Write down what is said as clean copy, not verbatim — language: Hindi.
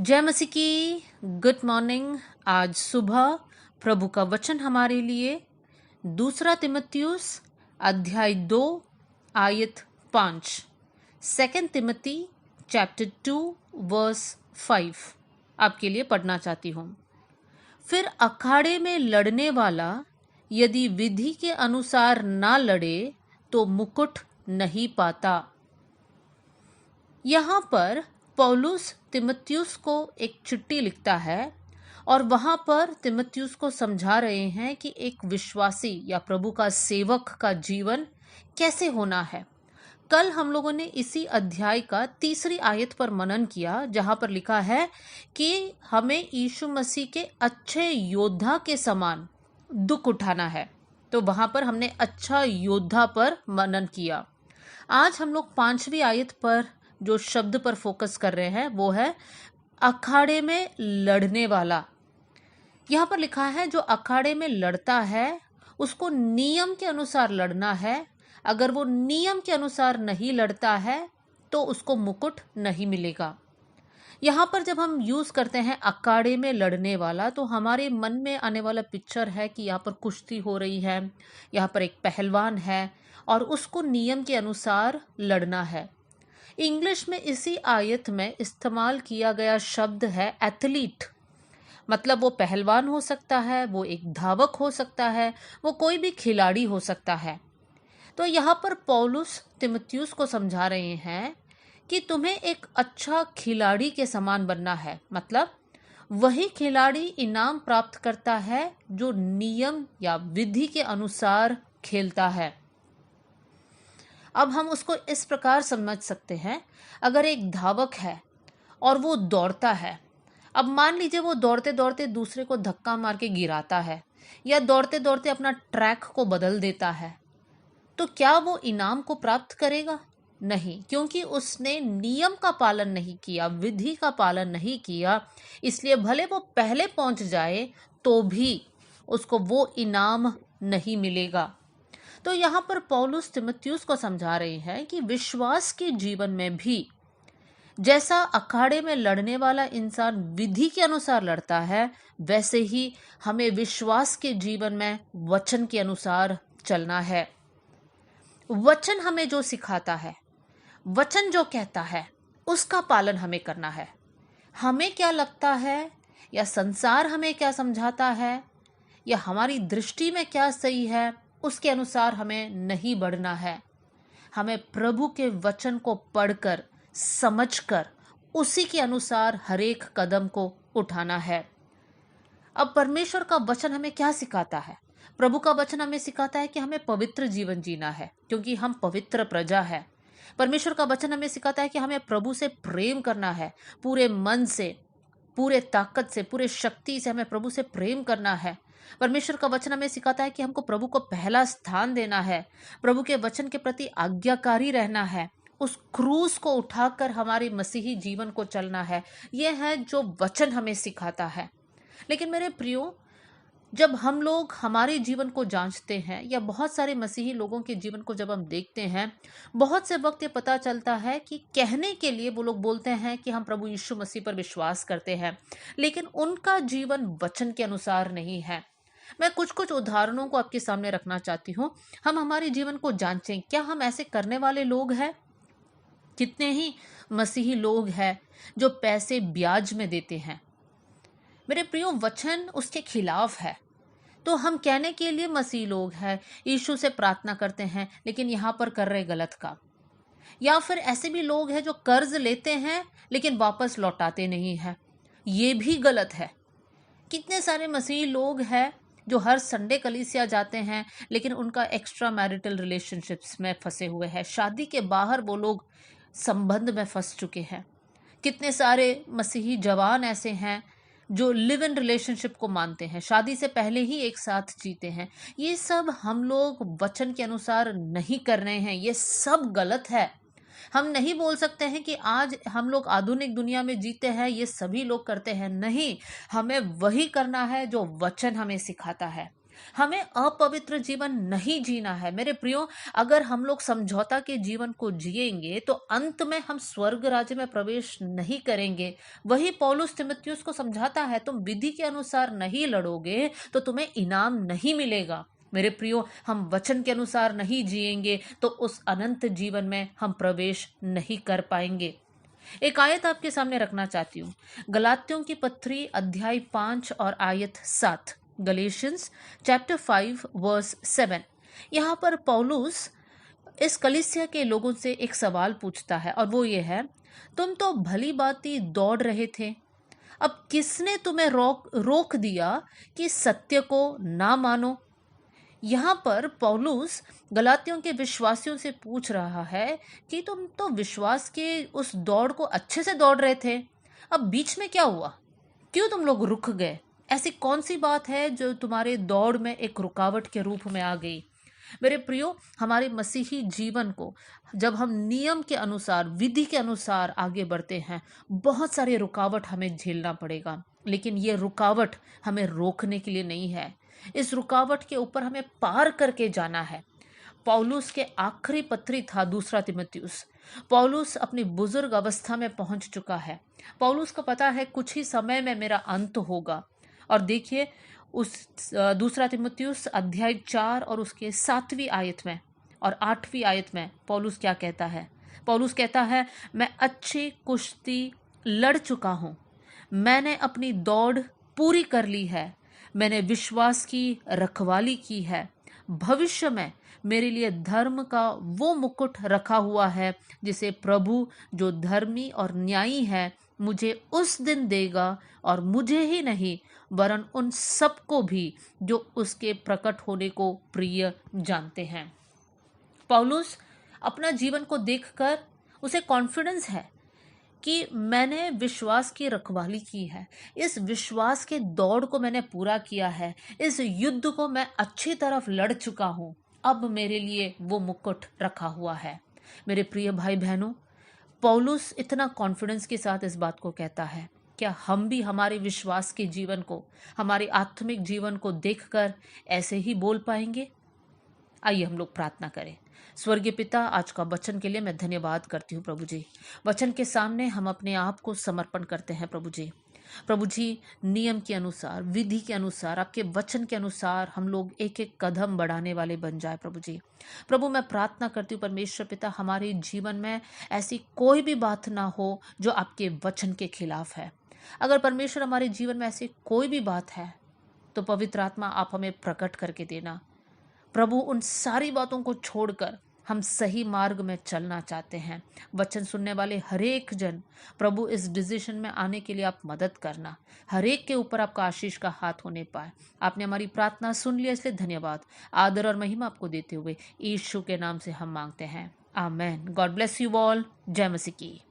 जय मसीह की। Good morning. आज सुबह प्रभु का वचन हमारे लिए दूसरा तिमुथियुस अध्याय 2 आयत 5, सेकंड तिमुथी चैप्टर 2 वर्स 5 आपके लिए पढ़ना चाहती हूँ। फिर अखाड़े में लड़ने वाला यदि विधि के अनुसार ना लड़े तो मुकुट नहीं पाता। यहाँ पर पौलुस तिमुथियुस को एक चिट्ठी लिखता है और वहाँ पर तिमुथियुस को समझा रहे हैं कि एक विश्वासी या प्रभु का सेवक का जीवन कैसे होना है। कल हम लोगों ने इसी अध्याय का तीसरी आयत पर मनन किया जहाँ पर लिखा है कि हमें यीशु मसीह के अच्छे योद्धा के समान दुख उठाना है। तो वहाँ पर हमने अच्छा योद्धा पर मनन किया। आज हम लोग 5वीं आयत पर जो शब्द पर फोकस कर रहे हैं वो है अखाड़े में लड़ने वाला। यहाँ पर लिखा है जो अखाड़े में लड़ता है उसको नियम के अनुसार लड़ना है। अगर वो नियम के अनुसार नहीं लड़ता है तो उसको मुकुट नहीं मिलेगा। यहाँ पर जब हम यूज करते हैं अखाड़े में लड़ने वाला तो हमारे मन में आने वाला पिक्चर है कि यहाँ पर कुश्ती हो रही है, यहाँ पर एक पहलवान है और उसको नियम के अनुसार लड़ना है। इंग्लिश में इसी आयत में इस्तेमाल किया गया शब्द है एथलीट। मतलब वो पहलवान हो सकता है, वो एक धावक हो सकता है, वो कोई भी खिलाड़ी हो सकता है। तो यहाँ पर पौलुस तिमुथियुस को समझा रहे हैं कि तुम्हें एक अच्छा खिलाड़ी के समान बनना है। मतलब वही खिलाड़ी इनाम प्राप्त करता है जो नियम या विधि के अनुसार खेलता है। अब हम उसको इस प्रकार समझ सकते हैं, अगर एक धावक है और वो दौड़ता है, अब मान लीजिए वो दौड़ते दौड़ते दूसरे को धक्का मार के गिराता है या दौड़ते दौड़ते अपना ट्रैक को बदल देता है, तो क्या वो इनाम को प्राप्त करेगा? नहीं, क्योंकि उसने नियम का पालन नहीं किया, विधि का पालन नहीं किया। इसलिए भले वो पहले पहुंच जाए तो भी उसको वो इनाम नहीं मिलेगा। तो यहाँ पर पौलुस तिमुथियुस को समझा रहे हैं कि विश्वास के जीवन में भी जैसा अखाड़े में लड़ने वाला इंसान विधि के अनुसार लड़ता है, वैसे ही हमें विश्वास के जीवन में वचन के अनुसार चलना है। वचन हमें जो सिखाता है, वचन जो कहता है, उसका पालन हमें करना है। हमें क्या लगता है या संसार हमें क्या समझाता है या हमारी दृष्टि में क्या सही है, उसके अनुसार हमें नहीं बढ़ना है। हमें प्रभु के वचन को पढ़कर, समझकर, उसी के अनुसार हर एक कदम को उठाना है। अब परमेश्वर का वचन हमें क्या सिखाता है? प्रभु का वचन हमें सिखाता है कि हमें पवित्र जीवन जीना है, क्योंकि हम पवित्र प्रजा है। परमेश्वर का वचन हमें सिखाता है कि हमें प्रभु से प्रेम करना है, पूरे मन से, पूरे ताकत से, पूरे शक्ति से हमें प्रभु से प्रेम करना है। परमेश्वर का वचन हमें सिखाता है कि हमको प्रभु को पहला स्थान देना है, प्रभु के वचन के प्रति आज्ञाकारी रहना है, उस क्रूस को उठाकर हमारे मसीही जीवन को चलना है। यह है जो वचन हमें सिखाता है। लेकिन मेरे प्रियो, जब हम लोग हमारे जीवन को जांचते हैं या बहुत सारे मसीही लोगों के जीवन को जब हम देखते हैं, बहुत से वक्त ये पता चलता है कि कहने के लिए वो लोग बोलते हैं कि हम प्रभु यीशु मसीह पर विश्वास करते हैं, लेकिन उनका जीवन वचन के अनुसार नहीं है। मैं कुछ कुछ उदाहरणों को आपके सामने रखना चाहती हूँ। हम हमारे जीवन को जांचें, क्या हम ऐसे करने वाले लोग हैं? कितने ही मसीही लोग हैं जो पैसे ब्याज में देते हैं। मेरे प्रियो, वचन उसके खिलाफ है। तो हम कहने के लिए मसीह लोग हैं, यीशु से प्रार्थना करते हैं, लेकिन यहाँ पर कर रहे गलत काम। या फिर ऐसे भी लोग हैं जो कर्ज लेते हैं लेकिन वापस लौटाते नहीं हैं, ये भी गलत है। कितने सारे मसीह लोग हैं जो हर संडे कलीसिया जाते हैं लेकिन उनका एक्स्ट्रा मैरिटल रिलेशनशिप्स में फंसे हुए हैं, शादी के बाहर वो लोग संबंध में फंस चुके हैं। कितने सारे मसीही जवान ऐसे हैं जो लिव इन रिलेशनशिप को मानते हैं, शादी से पहले ही एक साथ जीते हैं। ये सब हम लोग वचन के अनुसार नहीं कर रहे हैं, ये सब गलत है। हम नहीं बोल सकते हैं कि आज हम लोग आधुनिक दुनिया में जीते हैं, ये सभी लोग करते हैं। नहीं, हमें वही करना है जो वचन हमें सिखाता है। हमें अपवित्र जीवन नहीं जीना है मेरे प्रियो। अगर हम लोग समझौता के जीवन को जिएंगे तो अंत में हम स्वर्ग राज्य में प्रवेश नहीं करेंगे। वही पौलुस तीमुथियुस को समझाता है, तुम विधि के अनुसार नहीं लड़ोगे तो तुम्हें इनाम नहीं मिलेगा। मेरे प्रियो, हम वचन के अनुसार नहीं जिएंगे तो उस अनंत जीवन में हम प्रवेश नहीं कर पाएंगे। एक आयत आपके सामने रखना चाहती हूँ, गलातियों की पत्री अध्याय 5 और आयत 7। Galatians chapter 5 verse 7। यहाँ पर पौलुस इस कलीसिया के लोगों से एक सवाल पूछता है और वो ये है, तुम तो भली बाती दौड़ रहे थे, अब किसने तुम्हें रोक दिया कि सत्य को ना मानो। यहाँ पर पौलुस गलातियों के विश्वासियों से पूछ रहा है कि तुम तो विश्वास के उस दौड़ को अच्छे से दौड़ रहे थे, अब बीच में क्या हुआ, क्यों तुम लोग रुक गए। ऐसी कौन सी बात है जो तुम्हारे दौड़ में एक रुकावट के रूप में आ गई। मेरे प्रियो, हमारे मसीही जीवन को जब हम नियम के अनुसार, विधि के अनुसार आगे बढ़ते हैं, बहुत सारे रुकावट हमें झेलना पड़ेगा, लेकिन ये रुकावट हमें रोकने के लिए नहीं है। इस रुकावट के ऊपर हमें पार करके जाना है। पौलुस के आखिरी पत्री था दूसरा तीमुथियुस। पौलुस अपनी बुजुर्ग अवस्था में पहुंच चुका है। पौलुस को पता है कुछ ही समय में मेरा अंत होगा। और देखिए उस दूसरा तीमुथियुस अध्याय 4 और उसके 7वीं आयत में और 8वीं आयत में पौलुस क्या कहता है। पौलुस कहता है, मैं अच्छी कुश्ती लड़ चुका हूँ, मैंने अपनी दौड़ पूरी कर ली है, मैंने विश्वास की रखवाली की है। भविष्य में मेरे लिए धर्म का वो मुकुट रखा हुआ है जिसे प्रभु जो धर्मी और न्यायी है मुझे उस दिन देगा, और मुझे ही नहीं वरन उन सबको भी जो उसके प्रकट होने को प्रिय जानते हैं। पौलुस अपना जीवन को देखकर उसे कॉन्फिडेंस है कि मैंने विश्वास की रखवाली की है, इस विश्वास के दौड़ को मैंने पूरा किया है, इस युद्ध को मैं अच्छी तरफ लड़ चुका हूँ, अब मेरे लिए वो मुकुट रखा हुआ है। मेरे प्रिय भाई बहनों, पौलुस इतना कॉन्फिडेंस के साथ इस बात को कहता है, क्या हम भी हमारे विश्वास के जीवन को, हमारे आत्मिक जीवन को देखकर ऐसे ही बोल पाएंगे। आइए हम लोग प्रार्थना करें। स्वर्गीय पिता, आज का वचन के लिए मैं धन्यवाद करती हूँ प्रभु जी। वचन के सामने हम अपने आप को समर्पण करते हैं प्रभु जी। प्रभु जी, नियम के अनुसार, विधि के अनुसार, आपके वचन के अनुसार हम लोग एक एक कदम बढ़ाने वाले बन जाए प्रभु जी। प्रभु, मैं प्रार्थना करती हूँ परमेश्वर पिता, हमारे जीवन में ऐसी कोई भी बात ना हो जो आपके वचन के खिलाफ है। अगर परमेश्वर हमारे जीवन में ऐसी कोई भी बात है तो पवित्र आत्मा आप हमें प्रकट करके देना। प्रभु, उन सारी बातों को छोड़कर हम सही मार्ग में चलना चाहते हैं। वचन सुनने वाले हरेक जन, प्रभु, इस डिसीजन में आने के लिए आप मदद करना। हरेक के ऊपर आपका आशीष का हाथ होने पाए। आपने हमारी प्रार्थना सुन लिया, इसलिए धन्यवाद। आदर और महिमा आपको देते हुए यीशु के नाम से हम मांगते हैं, amen. God bless you all. जय मसीह की।